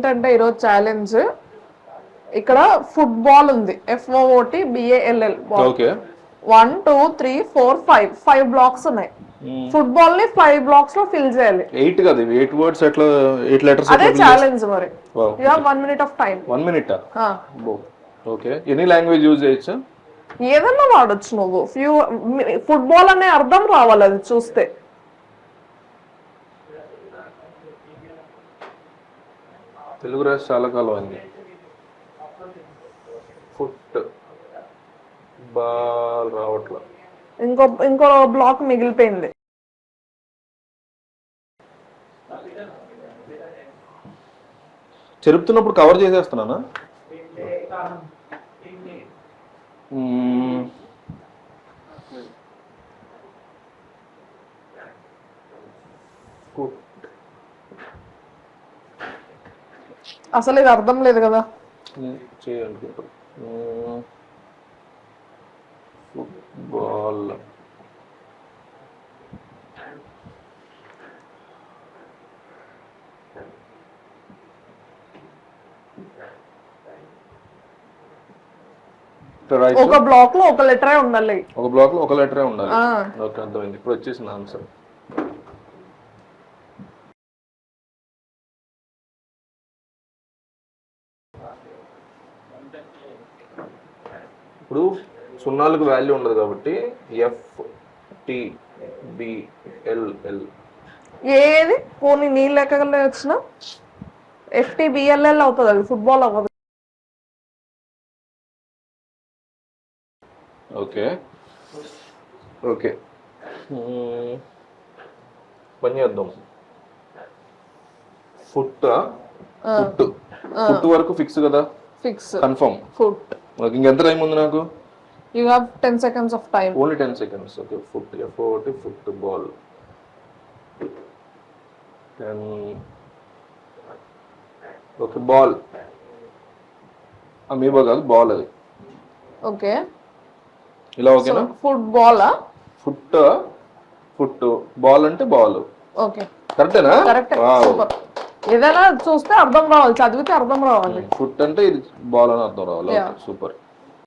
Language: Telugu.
ఏంటంటే ఈరోజు ఛాలెంజ్ ఇక్కడ ఫుట్బాల్ ఉంది, FOOTBALL బాల్. ఓకే 1 2 3 4 5 బ్లాక్స్ ఉన్నాయి. ఫుట్బాల్ ని 5 బ్లాక్స్ లో ఫిల్ చేయాలి. 8 కాదు, 8 వర్డ్స్ ఎట్లా 8 లెటర్స్ అదే ఛాలెంజ్ మరి. You have 1 minute of time. 1 minute okay. Any language use చేయొచ్చా? ఏదన్నా వాడొచ్చు నువ్వు. ఫుట్బాల్ అనే అర్థం రావాలి అది చూస్తే. తెలుగు రాసి చాలా కాలం అయింది. ఫుట్ బాల్ రావట్లా. ఇంకో బ్లాక్ మిగిలిపోయింది. చెరుపుతున్నప్పుడు కవర్ చేసేస్తున్నానా? అసలు ఇది అర్థం లేదు కదా. చేయాలనుకుంటా. ఫుట్బాల్ ఒక బ్లాక్ లో ఒక లెటరే ఉండాలి. ఒక బ్లాక్ లో ఒక లెటరే ఉండాలి. ఓకే, అర్థమైంది. ఇప్పుడు వచ్చేసింది ఆన్సర్. ఇప్పుడు సున్నాలకు వాల్యూ ఉండదు కాబట్టి FTBLL. ఏది పోనీ నీ లెక్కలే వచ్చిన FTBLL అవుతుంది, అది ఫుట్బాల్ అవ్వదు. ఓకే ఓకే, పని చేద్దాం. ఫుట్ వరకు ఫిక్స్ కదా? Fix, confirm. ఫుట్. ఇంకెంత టైం ఉంది నాకు? You have 10 seconds of time. Only 10 seconds. Okay, foot FOT football. 10. Okay, ball. Amoeba కాదు, బాల్ అది. ఓకే, ఇలా ఓకేనా? ఫుట్బాల్. ఫుట్ బాల్ అంటే బాల్. ఓకే, కరెక్టేనా? కరెక్ట్. సూపర్. ఏదైనా చూస్తే అర్థం రావాలి, చదివితే అర్థం రావాలి. ఫుట్ అంటే ఇది బాల్ అని అర్థం రావాలి. సూపర్.